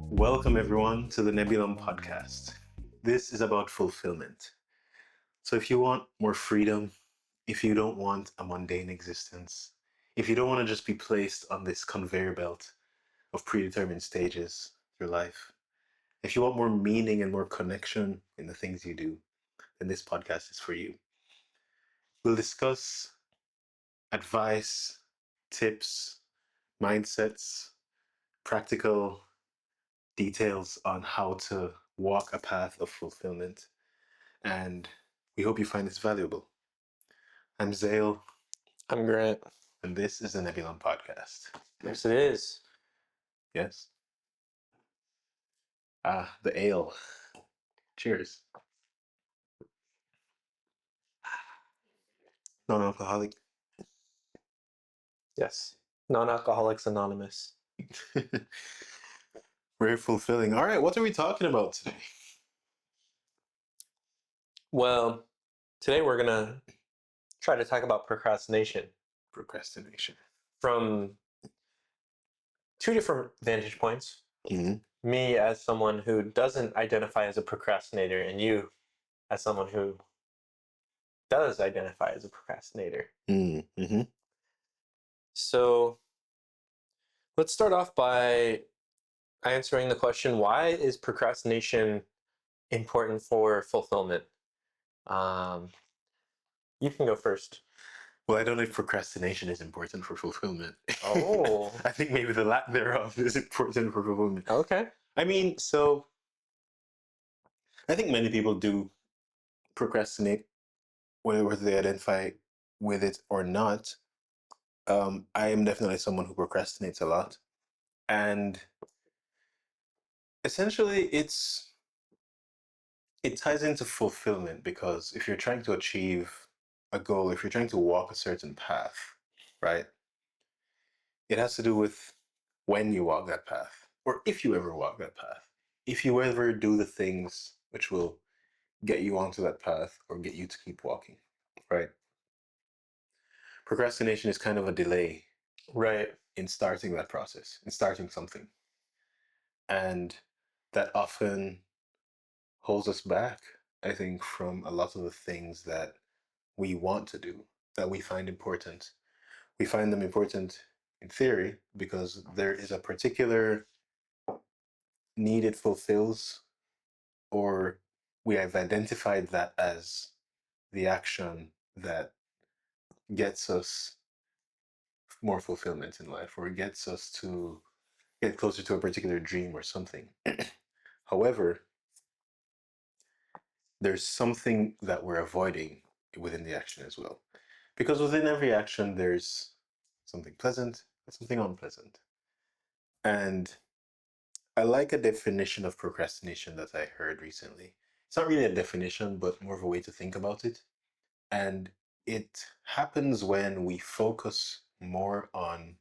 Welcome everyone to the Nebulum podcast. This is about fulfillment. So if you want more freedom, if you don't want a mundane existence, if you don't want to just be placed on this conveyor belt of predetermined stages through life, if you want more meaning and more connection in the things you do, then this podcast is for you. We'll discuss advice, tips, mindsets, practical details on how to walk a path of fulfillment. And we hope you find this valuable. I'm Zale. I'm Grant. And this is the Nebulum podcast. Yes, it is. Yes. The ale. Cheers. Non-alcoholic. Yes. Non-Alcoholics Anonymous. Very fulfilling. All right, what are we talking about today? Well, today we're going to try to talk about procrastination. Procrastination. From two different vantage points. Mm-hmm. Me as someone who doesn't identify as a procrastinator, and you as someone who does identify as a procrastinator. Mm-hmm. So let's start off by answering the question, why is procrastination important for fulfillment? You can go first. Well, I don't know if procrastination is important for fulfillment. Oh. I think maybe the lack thereof is important for fulfillment. Okay. I mean, so I think many people do procrastinate, whether they identify with it or not. I am definitely someone who procrastinates a lot. And essentially it ties into fulfillment, because if you're trying to achieve a goal, if you're trying to walk a certain path, right, it has to do with when you walk that path, or if you ever walk that path, if you ever do the things which will get you onto that path or get you to keep walking, right? Procrastination is kind of a delay, right, in starting that process, in starting something. And that often holds us back, I think, from a lot of the things that we want to do, that we find important. We find them important in theory because there is a particular need it fulfills, or we have identified that as the action that gets us more fulfillment in life, or gets us to get closer to a particular dream or something. However, there's something that we're avoiding within the action as well. Because within every action, there's something pleasant and something unpleasant. And I like a definition of procrastination that I heard recently. It's not really a definition, but more of a way to think about it. And it happens when we focus more on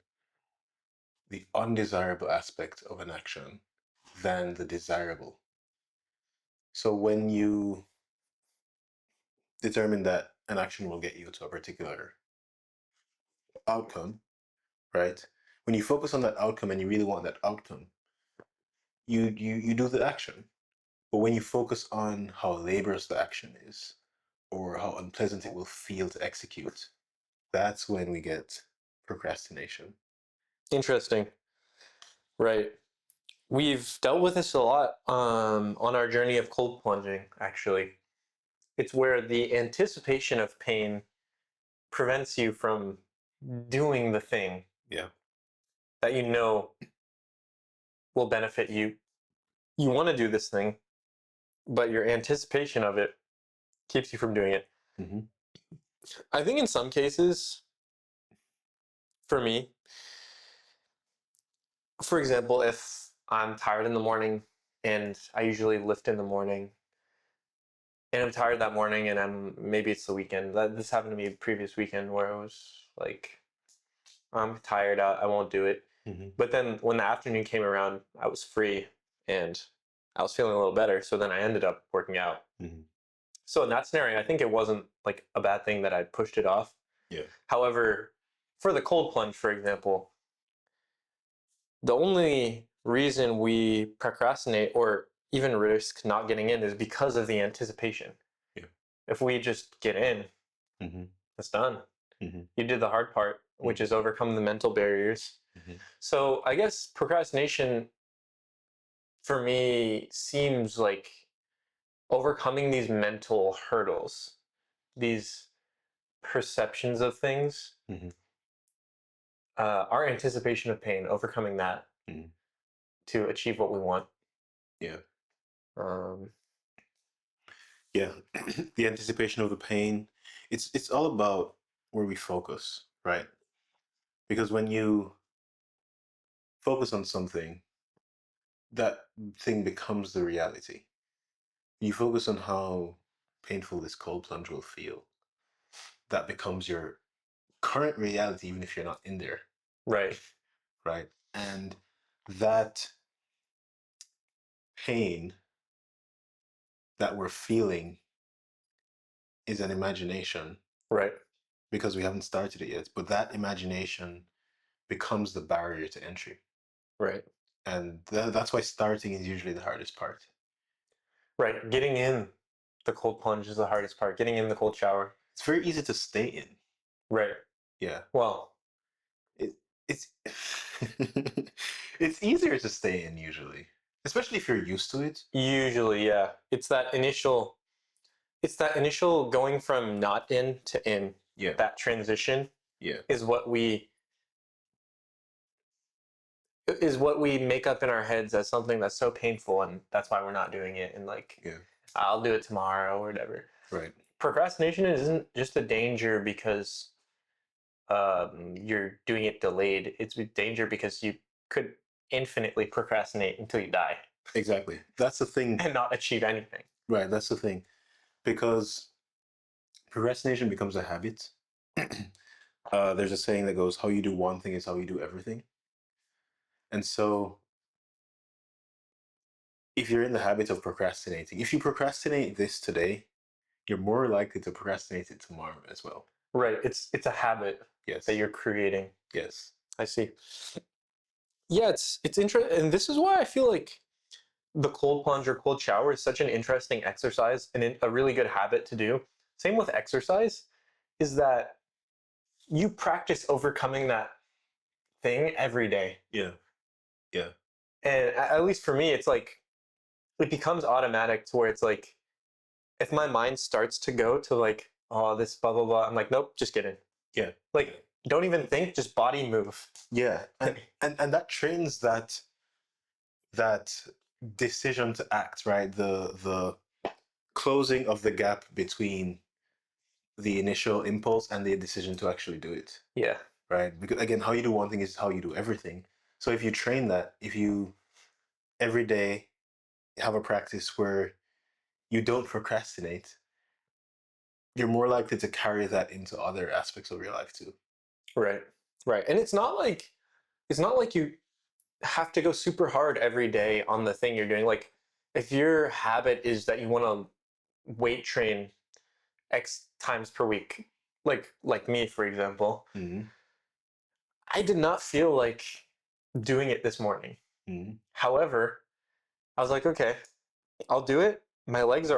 the undesirable aspect of an action than the desirable. So when you determine that an action will get you to a particular outcome, right? When you focus on that outcome and you really want that outcome, you do the action. But when you focus on how laborious the action is, or how unpleasant it will feel to execute, that's when we get procrastination. Interesting. Right. We've dealt with this a lot on our journey of cold plunging, actually. It's where the anticipation of pain prevents you from doing the thing that you know will benefit you. You want to do this thing, but your anticipation of it keeps you from doing it. Mm-hmm. I think in some cases, for me, for example, if I'm tired in the morning, and I usually lift in the morning, and I'm tired that morning, and maybe it's the weekend. This happened to me previous weekend where I was like, I'm tired, I won't do it. Mm-hmm. But then when the afternoon came around, I was free and I was feeling a little better. So then I ended up working out. Mm-hmm. So in that scenario, I think it wasn't like a bad thing that I pushed it off. Yeah. However, for the cold plunge, for example, the only reason we procrastinate or even risk not getting in is because of the anticipation. Yeah. If we just get in, Mm-hmm. it's done. Mm-hmm. You did the hard part, which is overcome the mental barriers. Mm-hmm. So I guess procrastination for me seems like overcoming these mental hurdles, these perceptions of things, Mm-hmm. our anticipation of pain, overcoming that Mm-hmm. to achieve what we want. Yeah. Um, Yeah. The anticipation of the pain. It's all about where we focus, right? Because when you focus on something, that thing becomes the reality. You focus on how painful this cold plunge will feel. That becomes your current reality, even if you're not in there, right, right? And that pain that we're feeling is an imagination right, because we haven't started it yet. But that imagination becomes the barrier to entry. right, And that's why starting is usually the hardest part. right. Getting in the cold plunge is the hardest part. Getting in the cold shower. It's very easy to stay in. Right. Yeah. Well, It, it's it's easier to stay in usually, especially if you're used to it. usually, yeah. It's that initial going from not in to in. Yeah. That transition Yeah. is what we make up in our heads as something that's so painful, and that's why we're not doing it, and like Yeah. I'll do it tomorrow or whatever. Right. Procrastination isn't just a danger because you're doing it delayed. It's a danger because you could infinitely procrastinate until you die Exactly. That's the thing. and not achieve anything. Right. That's the thing. Because procrastination becomes a habit. There's a saying that goes, how you do one thing is how you do everything. And so if you're in the habit of procrastinating, if you procrastinate this today, you're more likely to procrastinate it tomorrow as well. Right. It's a habit Yes. that you're creating. Yes. I see. Yeah, it's interesting, and this is why I feel like the cold plunge or cold shower is such an interesting exercise and a really good habit to do. Same with exercise, is that you practice overcoming that thing every day. Yeah. Yeah. And at least for me, it's like it becomes automatic to where it's like if my mind starts to go to like, oh, this blah blah blah, I'm like, nope, just get in. Yeah. Like, don't even think, just body move. Yeah. And that trains that decision to act, right? The closing of the gap between the initial impulse and the decision to actually do it, Yeah. right? Because again, how you do one thing is how you do everything. So if you train that, if you every day have a practice where you don't procrastinate, you're more likely to carry that into other aspects of your life too. Right. Right. And it's not like you have to go super hard every day on the thing you're doing. Like if your habit is that you want to weight train X times per week, like me, for example, Mm-hmm. I did not feel like doing it this morning. Mm-hmm. However, I was like, okay, I'll do it. My legs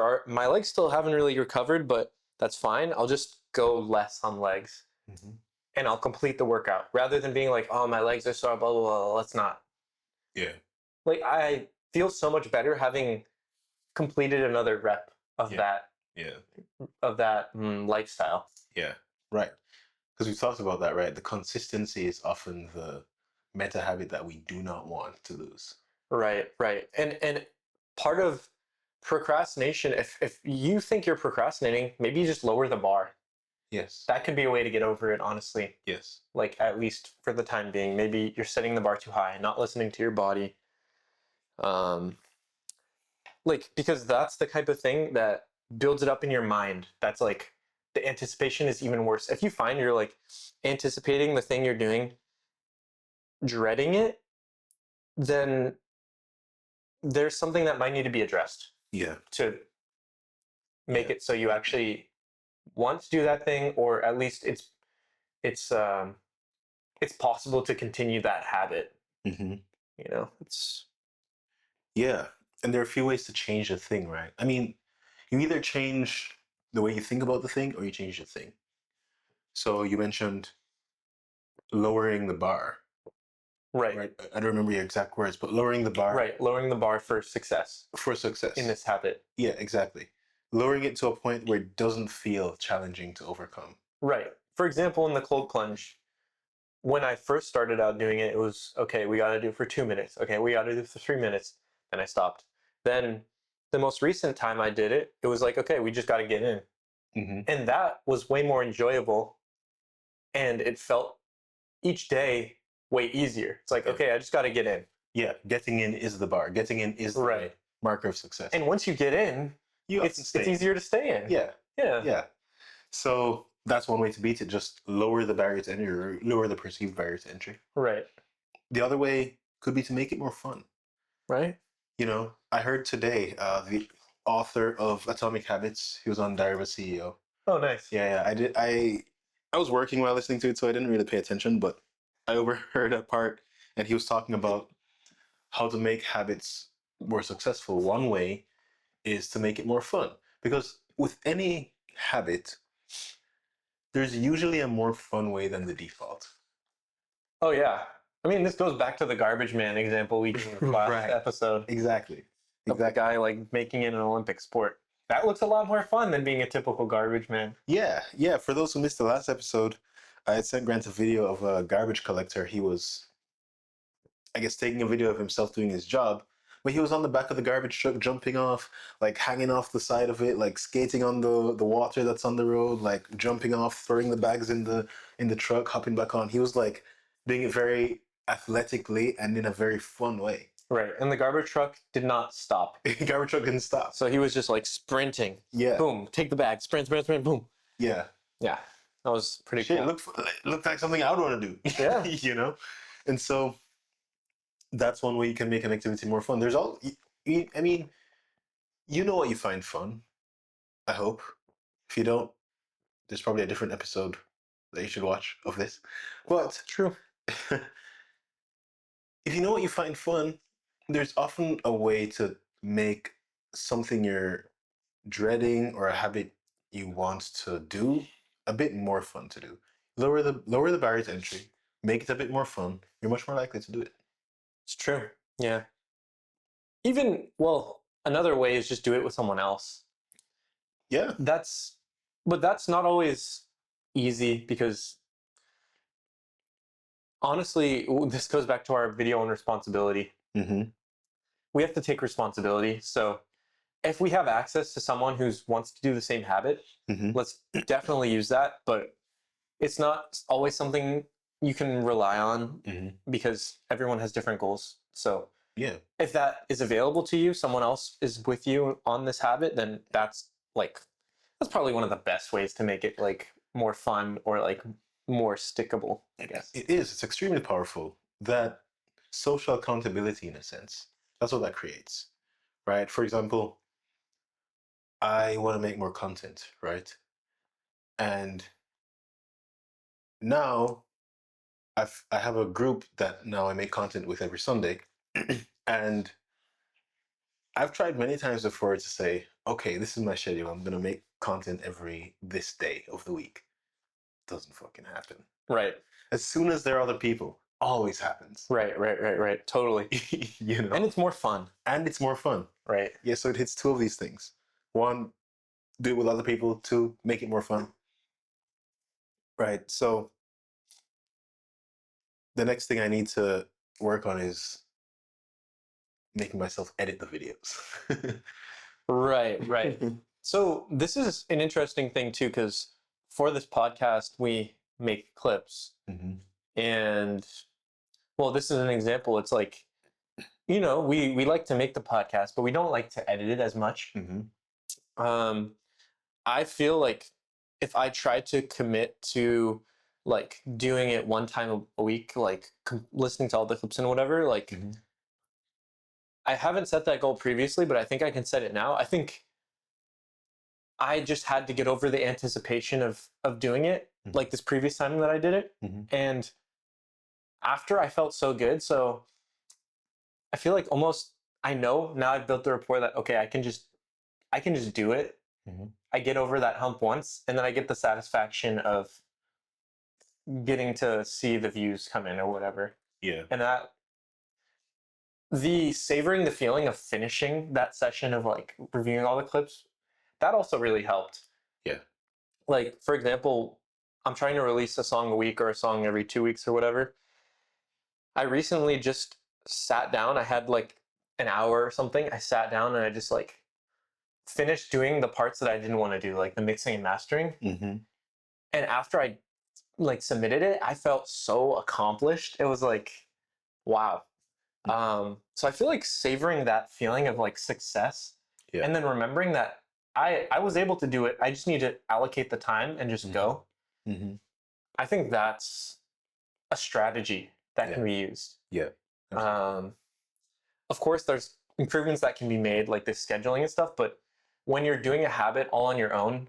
still haven't really recovered, but that's fine. I'll just go less on legs Mm-hmm. and I'll complete the workout rather than being like, oh, my legs are sore, blah blah blah. Let's not. Yeah. Like I feel so much better having completed another rep of Yeah. that Yeah. lifestyle. Yeah. Right. Because we've talked about that, right? The consistency is often the meta habit that we do not want to lose. Right, right. And part of procrastination, if you think you're procrastinating, maybe you just lower the bar. Yes. That could be a way to get over it, honestly. Yes. Like at least for the time being, maybe you're setting the bar too high, not listening to your body. Um, like because that's the type of thing that builds it up in your mind. That's like the anticipation is even worse. If you find you're like anticipating the thing you're doing, dreading it, then there's something that might need to be addressed Yeah. to make Yeah. it so you actually want to do that thing, or at least it's possible to continue that habit. Mm-hmm. It's Yeah. And there are a few ways to change a thing, right? I mean, you either change the way you think about the thing or you change the thing. So you mentioned lowering the bar, right. right? I don't remember your exact words, but lowering the bar Right, lowering the bar for success for success. in this habit. Yeah, exactly. Lowering it to a point where it doesn't feel challenging to overcome. Right. For example, in the cold plunge, when I first started out doing it, it was okay, we got to do it for 2 minutes. Okay, we got to do it for 3 minutes. Then I stopped. Then the most recent time I did it, it was like, okay, we just got to get in. Mm-hmm. And that was way more enjoyable. And it felt each day way easier. It's like, Yeah. okay, I just got to get in. Yeah, getting in is the bar. Getting in is the Right. marker of success. And once you get in, you it's easier to stay in. Yeah. Yeah. Yeah. So that's one way to beat it. Just lower the barrier to entry, or lower the perceived barrier to entry. Right. The other way could be to make it more fun. Right. I heard today the author of Atomic Habits. He was on Diary of a CEO. Oh, nice. Yeah, I did. I was working while listening to it, so I didn't really pay attention. But I overheard a part, and he was talking about how to make habits more successful. One way is to make it more fun, because with any habit, there's usually a more fun way than the default. Oh, yeah. I mean, this goes back to the garbage man example we gave last Right. episode. Exactly. Of the guy like making it an Olympic sport. That looks a lot more fun than being a typical garbage man. Yeah. For those who missed the last episode, I had sent Grant a video of a garbage collector. He was, I guess, taking a video of himself doing his job, but he was on the back of the garbage truck, jumping off, like hanging off the side of it, like skating on the water that's on the road, like jumping off, throwing the bags in the truck, hopping back on. He was like doing it very athletically and in a very fun way. Right. And the garbage truck did not stop. Garbage truck didn't stop. So he was just like sprinting. Yeah. Boom. Take the bag. Sprint, sprint, sprint. Boom. Yeah. Yeah. That was pretty Shit, cool. looked like something I would want to do. Yeah. And so that's one way you can make an activity more fun. There's I mean, you know what you find fun, I hope. If you don't, there's probably a different episode that you should watch of this. But True. if you know what you find fun, there's often a way to make something you're dreading or a habit you want to do a bit more fun to do. Lower the barrier to entry, make it a bit more fun. You're much more likely to do it. It's true. Yeah. Another way is just do it with someone else. Yeah. But that's not always easy because honestly, this goes back to our video on responsibility. Mm-hmm. We have to take responsibility. So if we have access to someone who wants to do the same habit, Mm-hmm. let's definitely use that. But it's not always something you can rely on Mm-hmm. because everyone has different goals. So Yeah. if that is available to you, someone else is with you on this habit, then that's probably one of the best ways to make it like more fun or like more stickable, I guess. It is. It's extremely powerful. That social accountability, in a sense, that's what that creates, right? For example, I want to make more content, right? And now I have a group that now I make content with every Sunday, and I've tried many times before to say, okay, this is my schedule. I'm gonna make content every this day of the week. Doesn't fucking happen. Right. As soon as there are other people, always happens. Right. Totally. And it's more fun. And it's more fun. Right. Yeah, so it hits two of these things. One, do it with other people. Two, make it more fun. Right. So the next thing I need to work on is making myself edit the videos. Right. So this is an interesting thing too, because for this podcast, we make clips. Mm-hmm. And this is an example. It's like, we like to make the podcast, but we don't like to edit it as much. Mm-hmm. I feel like if I try to commit to like doing it one time a week, like listening to all the clips and whatever, like Mm-hmm. I haven't set that goal previously, but I think I can set it now. I think I just had to get over the anticipation of doing it like this previous time that I did it. And after, I felt so good. So I feel like almost, I know now I've built the rapport that, okay, I can just do it. I get over that hump once, and then I get the satisfaction of getting to see the views come in or whatever. Yeah. And that, the savoring the feeling of finishing that session of like reviewing all the clips, that also really helped. Yeah. Like, for example, I'm trying to release a song a week or a song every 2 weeks or whatever. I recently just sat down. I had like an hour or something. I sat down and I just like finished doing the parts that I didn't want to do, like the mixing and mastering. And after I like submitted it, I felt so accomplished. It was like, wow. So I feel like savoring that feeling of like success, and then remembering that I was able to do it. I just need to allocate the time and just go. I think that's a strategy that can be used. Yeah. Of course, there's improvements that can be made, like this scheduling and stuff, but when you're doing a habit all on your own,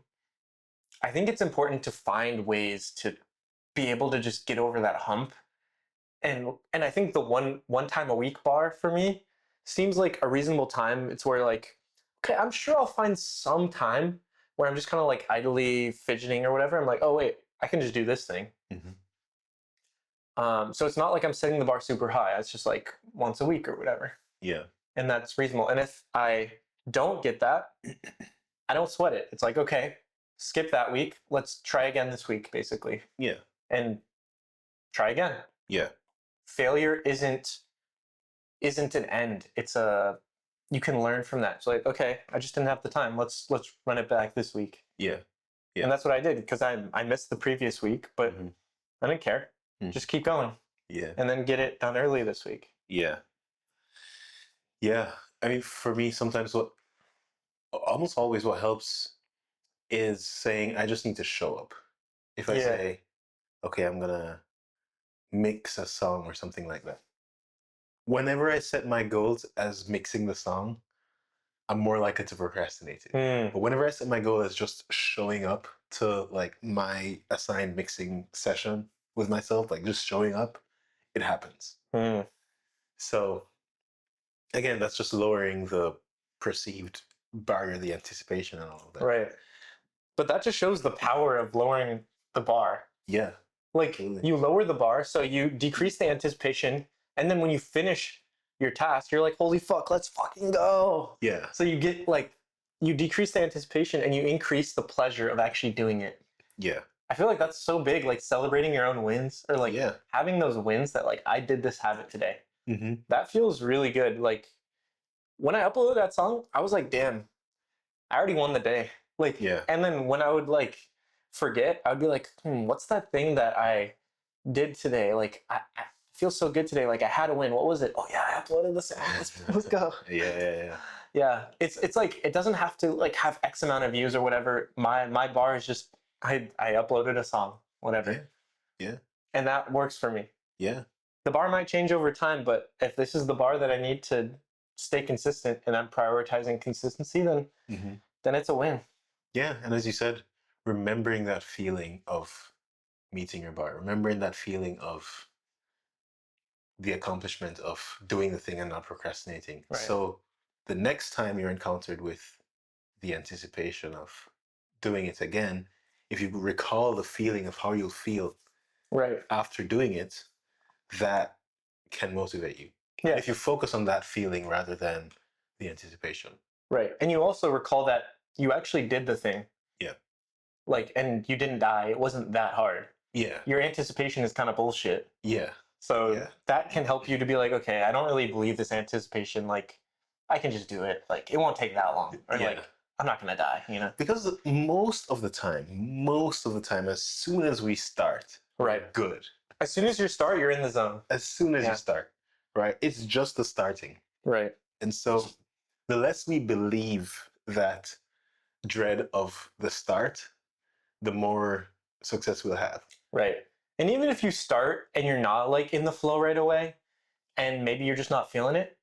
I think it's important to find ways to be able to just get over that hump. And I think the one time a week bar for me seems like a reasonable time. It's where like, okay, I'm sure I'll find some time where I'm just kind of like idly fidgeting or whatever. I'm like, oh wait, I can just do this thing. So it's not like I'm setting the bar super high. It's just like once a week or whatever. Yeah. And that's reasonable. And if I don't get that, I don't sweat it. It's like, okay, skip that week. Let's try again this week, basically. Yeah. And try again. Yeah. Failure isn't an end. It's you can learn from that. It's like, okay, I just didn't have the time. Let's run it back this week. Yeah. And that's what I did, because I missed the previous week, but I didn't care. Just keep going. Yeah. And then get it done early this week. Yeah. Yeah. I mean, for me, sometimes almost always what helps is saying, I just need to show up. If I say, okay, I'm going to mix a song or something like that. Whenever I set my goals as mixing the song, I'm more likely to procrastinate it. But whenever I set my goal as just showing up to like my assigned mixing session with myself, like just showing up, it happens. So again, that's just lowering the perceived barrier, the anticipation and all of that. Right. But that just shows the power of lowering the bar. Yeah. Like, you lower the bar, so you decrease the anticipation, and then when you finish your task, you're like, holy fuck, let's fucking go. Yeah. So you get like, you decrease the anticipation and you increase the pleasure of actually doing it. Yeah. I feel like that's so big, like celebrating your own wins, or like having those wins that like, I did this habit today. That feels really good. Like, when I uploaded that song, I was like, damn, I already won the day. Like, and then when I would like forget, I would be like, what's that thing that I did today? Like, I feel so good today. Like, I had a win. What was it? Oh yeah, I uploaded the song. Let's go. Yeah. It's like, it doesn't have to like have X amount of views or whatever. My bar is just, I uploaded a song, whatever. Yeah. And that works for me. Yeah. The bar might change over time, but if this is the bar that I need to stay consistent and I'm prioritizing consistency, then it's a win. Yeah. And as you said, remembering that feeling of meeting your bar, remembering that feeling of the accomplishment of doing the thing and not procrastinating. Right. So the next time you're encountered with the anticipation of doing it again, if you recall the feeling of how you'll feel after doing it, that can motivate you. Yeah. If you focus on that feeling rather than the anticipation. Right. And you also recall that you actually did the thing. Yeah. Like, and you didn't die. It wasn't that hard. Yeah. Your anticipation is kind of bullshit. Yeah. So that can help you to be like, okay, I don't really believe this anticipation. Like, I can just do it. Like, it won't take that long. Or like, I'm not going to die, you know? Because most of the time, as soon as we start, good. As soon as you start, you're in the zone. As soon as you start, right? It's just the starting. Right. And so the less we believe that dread of the start, the more success we'll have. Right. And even if you start and you're not like in the flow right away, and maybe you're just not feeling it,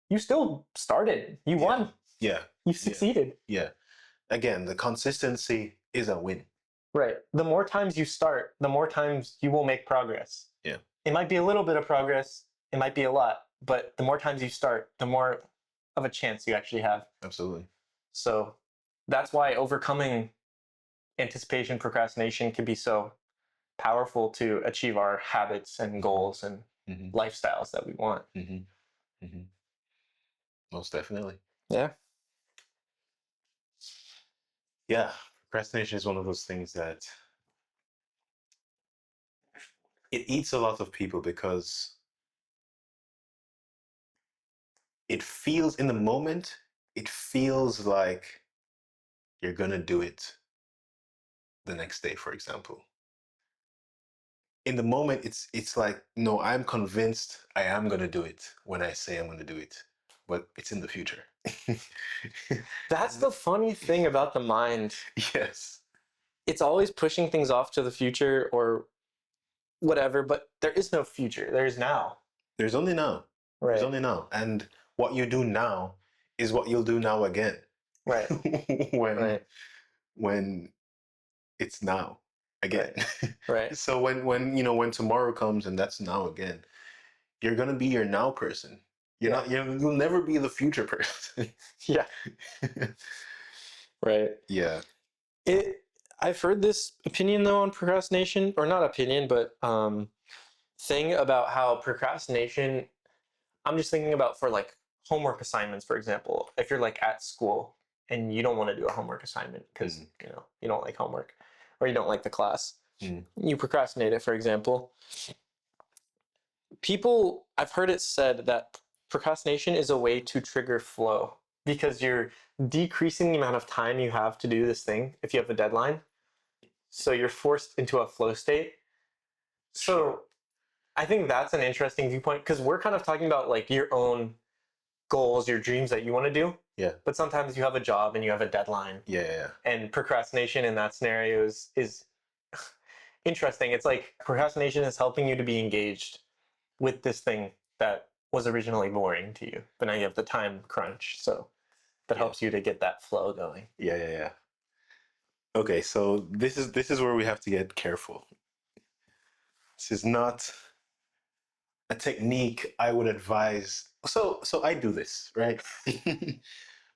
you still started. You won. Yeah. You succeeded. Yeah. Again, the consistency is a win. Right. The more times you start, the more times you will make progress. Yeah. It might be a little bit of progress, it might be a lot, but the more times you start, the more of a chance you actually have. Absolutely. So that's why overcoming anticipation procrastination can be so powerful to achieve our habits and goals and lifestyles that we want. Most definitely. Yeah. Yeah. Procrastination is one of those things that it eats a lot of people because it feels in the moment, it feels like you're going to do it the next day, for example. In the moment, it's like, no, I'm convinced I am going to do it when I say I'm going to do it, but it's in the future. That's the funny thing about the mind. Yes. It's always pushing things off to the future or whatever, but there is no future. There is now. There's only now. Right. There's only now. And what you do now is what you'll do now again. Right. when it's now again. Right. So when tomorrow comes and that's now again, you're gonna be your now person. You'll never be the future person. Yeah. Right. Yeah. I've heard this opinion though on procrastination, or not opinion, but thing about how procrastination, I'm just thinking about for like homework assignments, for example. If you're like at school and you don't want to do a homework assignment because you don't like homework or you don't like the class, you procrastinate it, for example. I've heard it said that procrastination is a way to trigger flow because you're decreasing the amount of time you have to do this thing if you have a deadline. So you're forced into a flow state. So I think that's an interesting viewpoint because we're kind of talking about like your own goals, your dreams that you want to do. Yeah. But sometimes you have a job and you have a deadline. Yeah. And procrastination in that scenario is interesting. It's like procrastination is helping you to be engaged with this thing that was originally boring to you, but now you have the time crunch. So that helps you to get that flow going. Yeah. Okay, so this is where we have to get careful. This is not a technique I would advise. So I do this, right?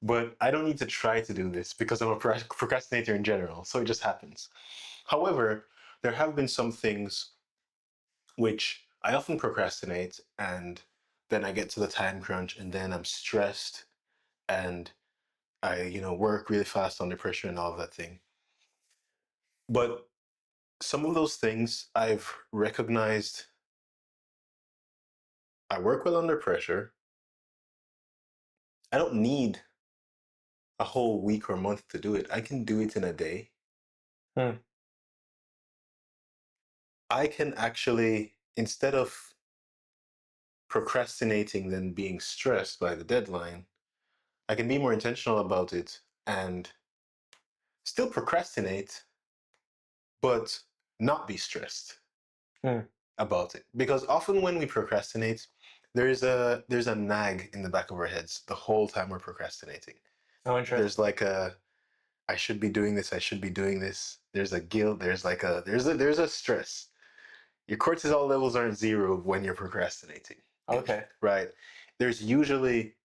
But I don't need to try to do this because I'm a procrastinator in general, so it just happens. However, there have been some things which I often procrastinate, and then I get to the time crunch, and then I'm stressed, and I work really fast under pressure and all of that thing. But some of those things I've recognized. I work well under pressure. I don't need a whole week or month to do it. I can do it in a day. I can actually, instead of procrastinating then being stressed by the deadline, I can be more intentional about it and still procrastinate, but not be stressed about it. Because often when we procrastinate, there's a nag in the back of our heads the whole time we're procrastinating. Oh, interesting. There's like I should be doing this. I should be doing this. There's a guilt. There's a stress. Your cortisol levels aren't zero when you're procrastinating. Okay. Right. There's usually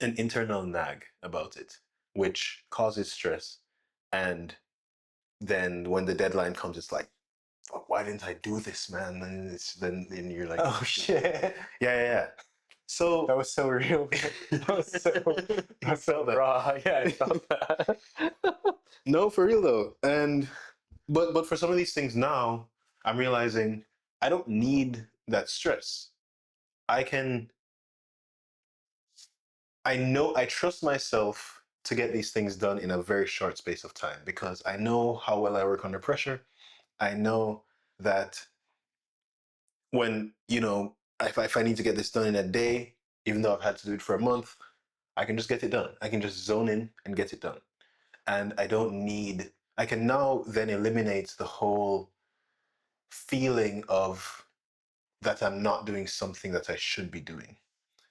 an internal nag about it, which causes stress. And then when the deadline comes, it's like, oh, why didn't I do this, man? And then you're like, oh shit. Yeah. So that was so real. That was so raw. Yeah, I felt that. No, for real though. And but for some of these things now, I'm realizing I don't need that stress. I trust myself to get these things done in a very short space of time because I know how well I work under pressure. I know that when, if I need to get this done in a day, even though I've had to do it for a month, I can just get it done. I can just zone in and get it done. And I can now then eliminate the whole feeling of that I'm not doing something that I should be doing.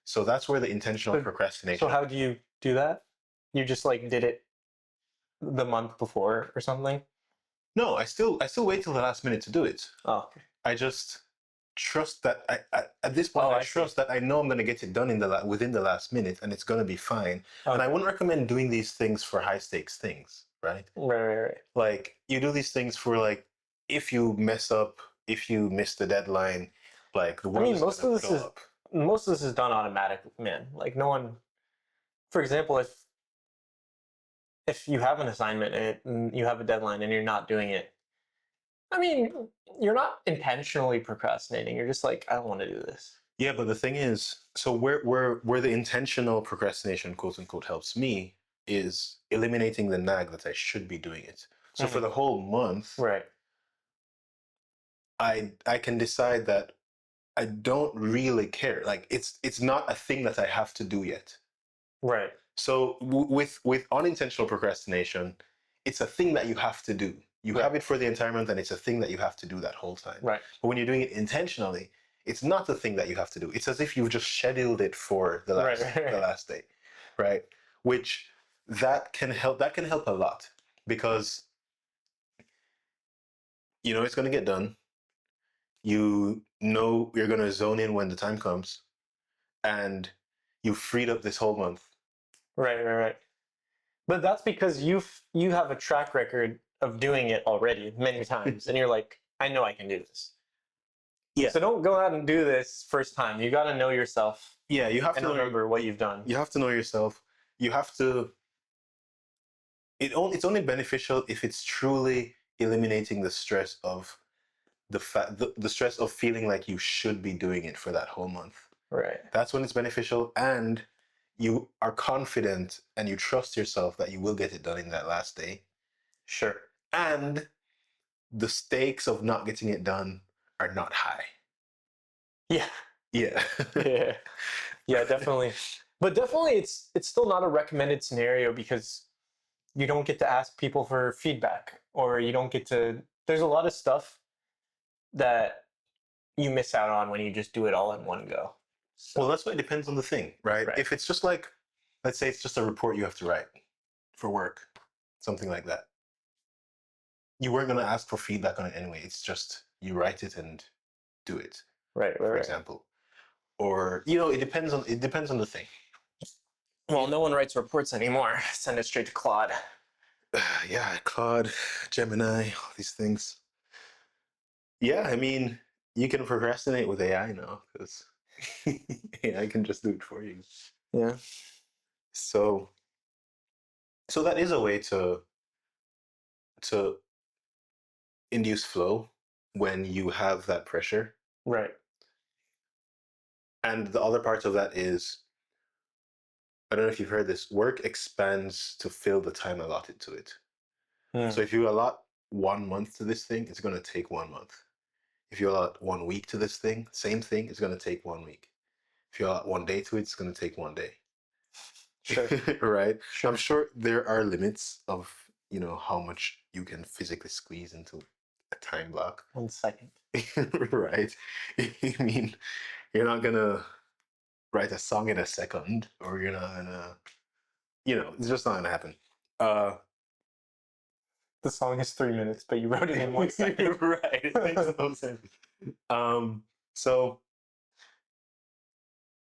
So that's where the intentional procrastination. So how do you do that? You just like did it the month before or something? No, I still wait till the last minute to do it. Oh, okay. I just trust that at this point Oh, I I see. trust that I know I'm going to get it done within the last minute, and it's going to be fine. And I Okay. wouldn't recommend doing these things for high stakes things, right? Right. Like you do these things for like if you mess up, if you miss the deadline, like the I world mean, is going to blow up. most of this is done automatically, man. Like no one, for example, if you have an assignment and you have a deadline and you're not doing it, I mean, you're not intentionally procrastinating. You're just like, I don't want to do this. Yeah, but the thing is, so where the intentional procrastination, quote unquote, helps me is eliminating the nag that I should be doing it. So for Mhm. the whole month, Right. I can decide that I don't really care. Like it's not a thing that I have to do yet. Right. So with unintentional procrastination, it's a thing that you have to do. You Right. have it for the entire month, and it's a thing that you have to do that whole time. Right. But when you're doing it intentionally, it's not the thing that you have to do. It's as if you've just scheduled it for the Right. last Right. the last day, right? Which that can help. That can help a lot because you know it's going to get done. You know you're going to zone in when the time comes, and you freed up this whole month. Right. But that's because you have a track record of doing it already many times, and you're like, I know I can do this. Yeah. So don't go out and do this first time. You got to know yourself Yeah, you have and to know remember what you've done. you have to know yourself. You have to it's only beneficial if it's truly eliminating the stress of the stress of feeling like you should be doing it for that whole month. Right. That's when it's beneficial, and you are confident and you trust yourself that you will get it done in that last day. Sure. And the stakes of not getting it done are not high. Yeah. Yeah. Yeah. Yeah, definitely. But definitely it's still not a recommended scenario because you don't get to ask people for feedback or you don't get to there's a lot of stuff that you miss out on when you just do it all in one go. So, Well, that's why it depends on the thing, right? right. If it's just like, let's say it's just a report you have to write for work, something like that. You weren't going to ask for feedback on it anyway. It's just you write it and do it, for Right. example. Or, you know, it depends on the thing. Well, no one writes reports anymore. Send it straight to Claude. Yeah, Claude, Gemini, all these things. Yeah, I mean, you can procrastinate with AI now because AI can just do it for you. Yeah. So, so that is a way to induce flow when you have that pressure. Right. And the other part of that is, I don't know if you've heard this, work expands to fill the time allotted to it. So if you allot 1 month to this thing, it's going to take 1 month. If you allot 1 week to this thing, same thing, it's going to take 1 week. If you allot 1 day to it, it's going to take 1 day. Sure. Right? Sure. I'm sure there are limits of, you know, how much you can physically squeeze into a time block. 1 second. Right? I mean, you're not going to write a song in a second, or you're not going to, you know, it's just not going to happen. The song is 3 minutes, but you wrote it in 1 second. Right. It makes no sense. So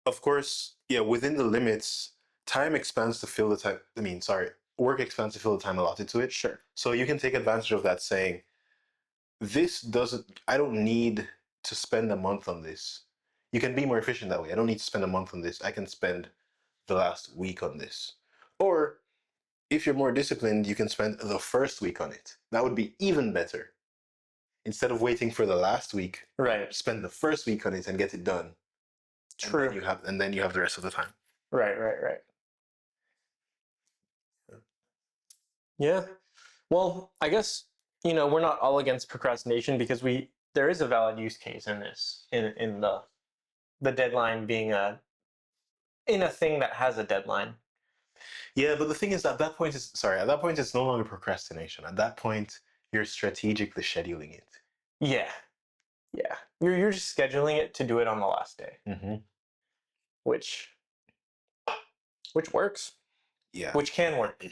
of course, yeah, within the limits, time expands to fill the time. I mean, sorry, work expands to fill the time allotted to it. Sure. So you can take advantage of that, saying, this doesn't, I don't need to spend a month on this. You can be more efficient that way. I don't need to spend a month on this. I can spend the last week on this. Or if you're more disciplined, you can spend the first week on it. That would be even better. Instead of waiting for the last week, Right. spend the first week on it and get it done. True. And then you have the rest of the time. Right. Yeah. Well, I guess, we're not all against procrastination because there is a valid use case in this, in the deadline being in a thing that has a deadline. Yeah, but the thing is, at that point, it's no longer procrastination. At that point, you're strategically scheduling it. Yeah. Yeah. You're just scheduling it to do it on the last day, Mm-hmm. which works, Yeah. which can work.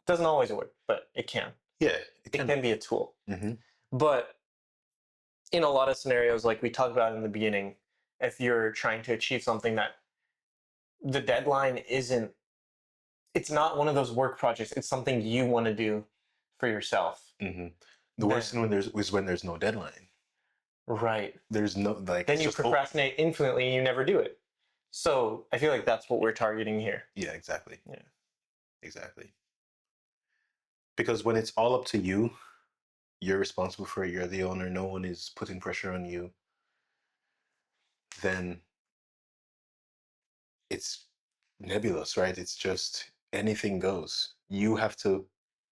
Doesn't always work, but it can. Yeah, It can be a tool. But in a lot of scenarios, like we talked about in the beginning, if you're trying to achieve something that the deadline isn't, it's not one of those work projects, it's something you want to do for yourself. The worst thing is when there's no deadline. Right. There's no, like, Then it's you just procrastinate infinitely and you never do it. So I feel like that's what we're targeting here. Yeah, exactly. Yeah. Exactly. Because when it's all up to you, you're responsible for it, you're the owner, no one is putting pressure on you, then it's nebulous, right? It's just anything goes. You have to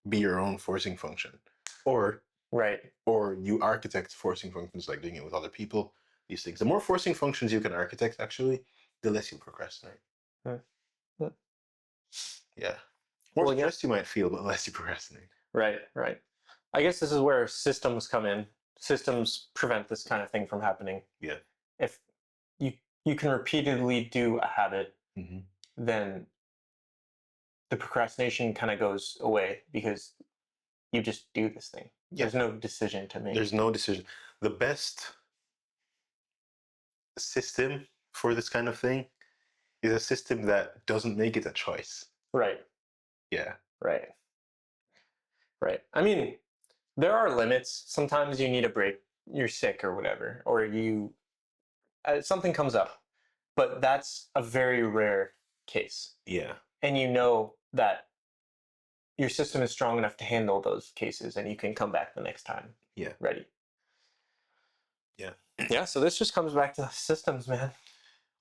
be your own forcing function. Or Right. Or you architect forcing functions, like doing it with other people, these things. The more forcing functions you can architect, actually, the less you procrastinate. Yeah. More stress you might feel, but less you procrastinate. Right, right. I guess this is where systems come in. Systems prevent this kind of thing from happening. Yeah. If you can repeatedly do a habit, then the procrastination kind of goes away because you just do this thing. Yeah. There's no decision to make. There's no decision. The best system for this kind of thing is a system that doesn't make it a choice. Right. Yeah. Right. Right. I mean, there are limits. Sometimes you need a break. You're sick or whatever, or you something comes up, but that's a very rare case. Yeah. And you know that your system is strong enough to handle those cases, and you can come back the next time. Yeah. Ready. Yeah. Yeah. So this just comes back to systems, man.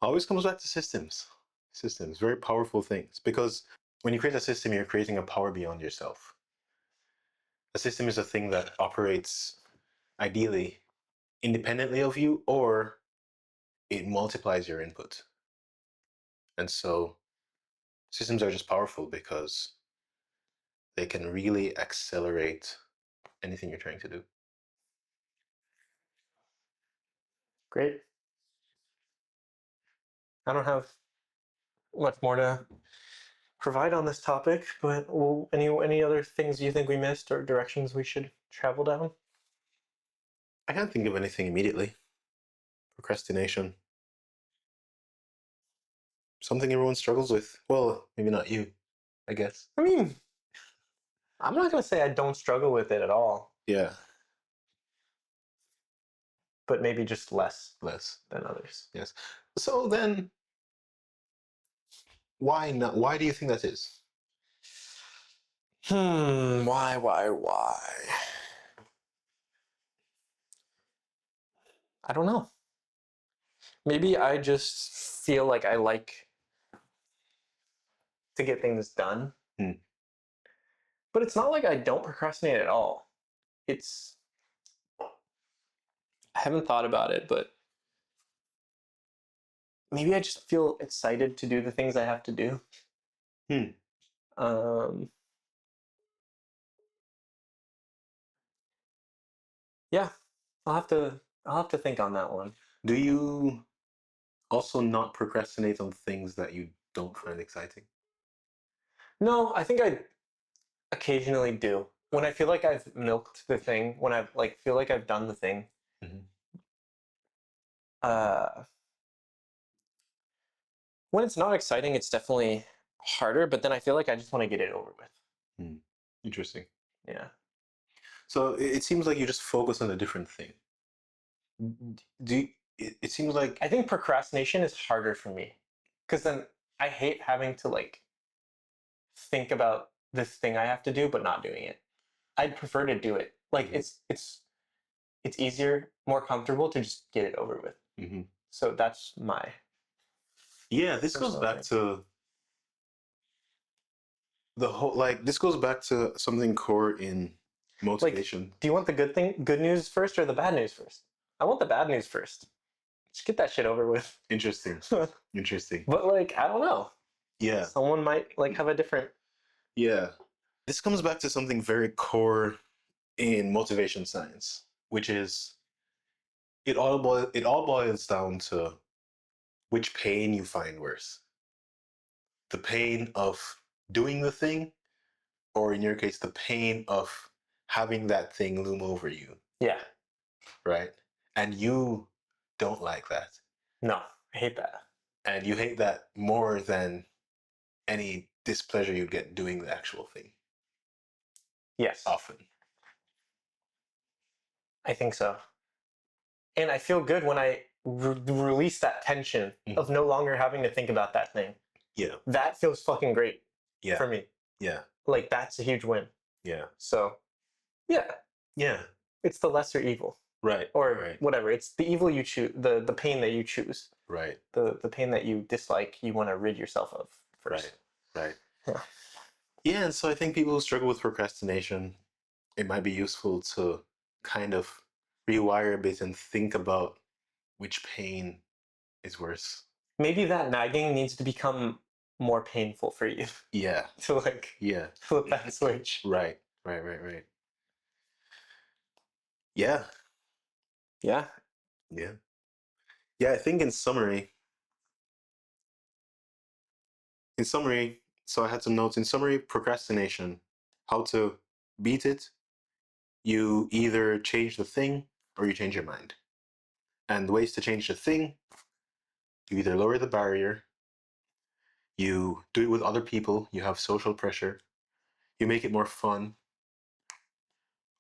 Always comes back to systems. Systems, very powerful things, because when you create a system, you're creating a power beyond yourself. A system is a thing that operates ideally independently of you, or it multiplies your input. And so systems are just powerful because they can really accelerate anything you're trying to do. Great. I don't have much more to provide on this topic, but any other things you think we missed or directions we should travel down? I can't think of anything immediately. Procrastination. Something everyone struggles with. Well, maybe not you, I guess. I mean, I'm not going to say I don't struggle with it at all. Yeah. But maybe just less Less than others. Yes. So then, why not? Why do you think that is? Why? I don't know. Maybe I just feel like I like to get things done. But it's not like I don't procrastinate at all. It's, I haven't thought about it, but maybe I just feel excited to do the things I have to do. Yeah, I'll have to think on that one. Do you also not procrastinate on things that you don't find exciting? No, I think I occasionally do. When I feel like I've milked the thing, when I feel like I've done the thing. When it's not exciting, it's definitely harder, but then I feel like I just want to get it over with. Interesting. Yeah. So it seems like you just focus on a different thing. It seems like I think procrastination is harder for me because then I hate having to think about this thing I have to do but not doing it. I'd prefer to do it. It's easier, more comfortable to just get it over with. So that's my. Yeah, this goes back to the whole, this goes back to something core in motivation. Do you want the good news first or the bad news first? I want the bad news first. Just get that shit over with. Interesting. Interesting. But I don't know. Yeah. Someone might have a different. Yeah. This comes back to something very core in motivation science, which is it all boils down to which pain you find worse. The pain of doing the thing, or in your case, the pain of having that thing loom over you, Yeah. right? And you don't like that. No, I hate that. And you hate that more than any displeasure you'd get doing the actual thing. Yes. Often. I think so. And I feel good when I release that tension of no longer having to think about that thing. Yeah. That feels fucking great Yeah. for me. Yeah. Like, that's a huge win. Yeah. So, yeah. Yeah. It's the lesser evil. Right. Or right. whatever. It's the evil you choose, the pain that you choose. Right. The pain that you dislike, you want to rid yourself of first. Right. Yeah. Yeah, and so I think people who struggle with procrastination, it might be useful to kind of rewire a bit and think about which pain is worse. Maybe that nagging needs to become more painful for you Yeah. to like Yeah. flip that switch. Right. Yeah. Yeah. Yeah. Yeah, I think in summary, so I had some notes. In summary, procrastination, how to beat it, you either change the thing or you change your mind. And the ways to change the thing, you either lower the barrier, you do it with other people, you have social pressure, you make it more fun,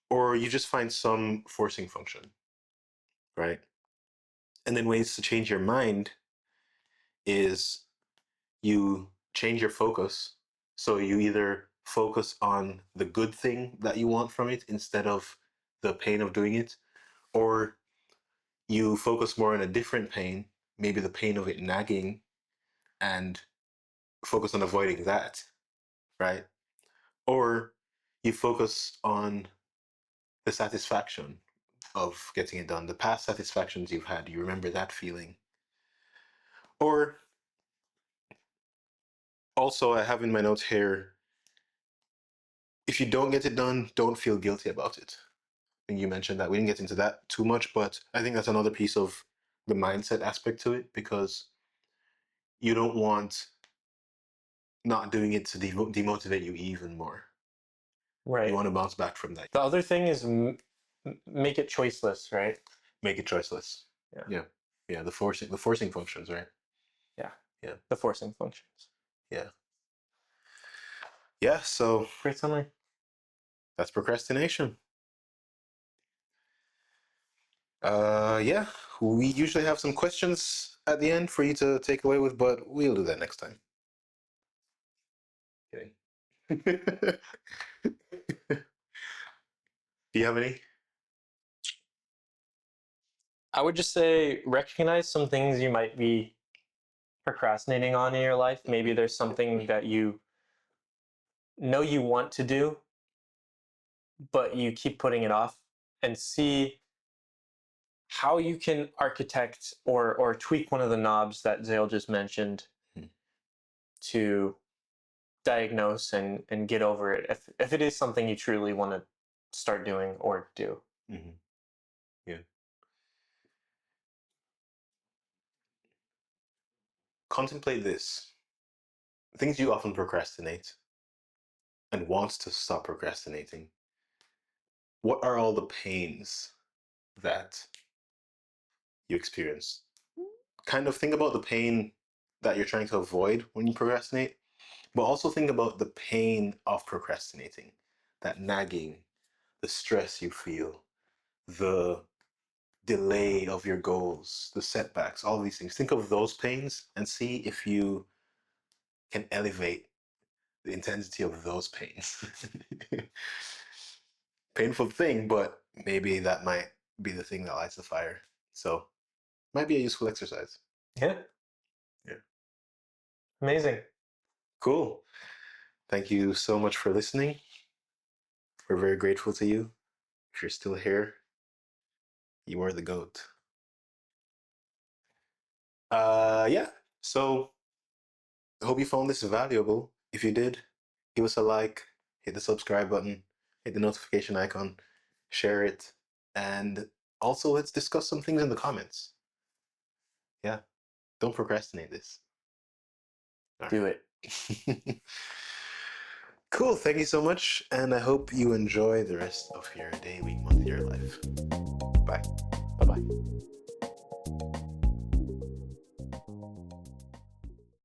or you just find some forcing function, right? And then ways to change your mind is you change your focus. So you either focus on the good thing that you want from it instead of the pain of doing it, or you focus more on a different pain, maybe the pain of it nagging, and focus on avoiding that, right? Or you focus on the satisfaction of getting it done, the past satisfactions you've had, you remember that feeling. Or also, I have in my notes here, if you don't get it done, don't feel guilty about it. I think you mentioned that. We didn't get into that too much, but I think that's another piece of the mindset aspect to it, because you don't want not doing it to demotivate you even more. Right. You want to bounce back from that. The other thing is make it choiceless, right? Make it choiceless. Yeah. Yeah. The forcing functions, right? Yeah. Yeah. The forcing functions. Yeah. Yeah. So Great summary. that's procrastination. Yeah. We usually have some questions at the end for you to take away with, but we'll do that next time. Kidding. Do you have any? I would just say recognize some things you might be procrastinating on in your life. Maybe there's something that you know you want to do, but you keep putting it off, and see how you can architect or tweak one of the knobs that Zale just mentioned to diagnose and get over it if it is something you truly want to start doing or do. Mm-hmm. Yeah. Contemplate this. Things you often procrastinate and want to stop procrastinating. What are all the pains that you experience? Kind of think about the pain that you're trying to avoid when you procrastinate, but also think about the pain of procrastinating, that nagging, the stress you feel, the delay of your goals, the setbacks, all these things. Think of those pains and see if you can elevate the intensity of those pains. Painful thing, but maybe that might be the thing that lights the fire. So, might be a useful exercise. Yeah. Yeah. Amazing. Cool. Thank you so much for listening. We're very grateful to you. If you're still here, you are the GOAT. Yeah. So, I hope you found this valuable. If you did, give us a like, hit the subscribe button, hit the notification icon, share it, and also let's discuss some things in the comments. Yeah. Don't procrastinate this. Do it. Cool. Thank you so much. And I hope you enjoy the rest of your day, week, month, your life. Bye. Bye bye.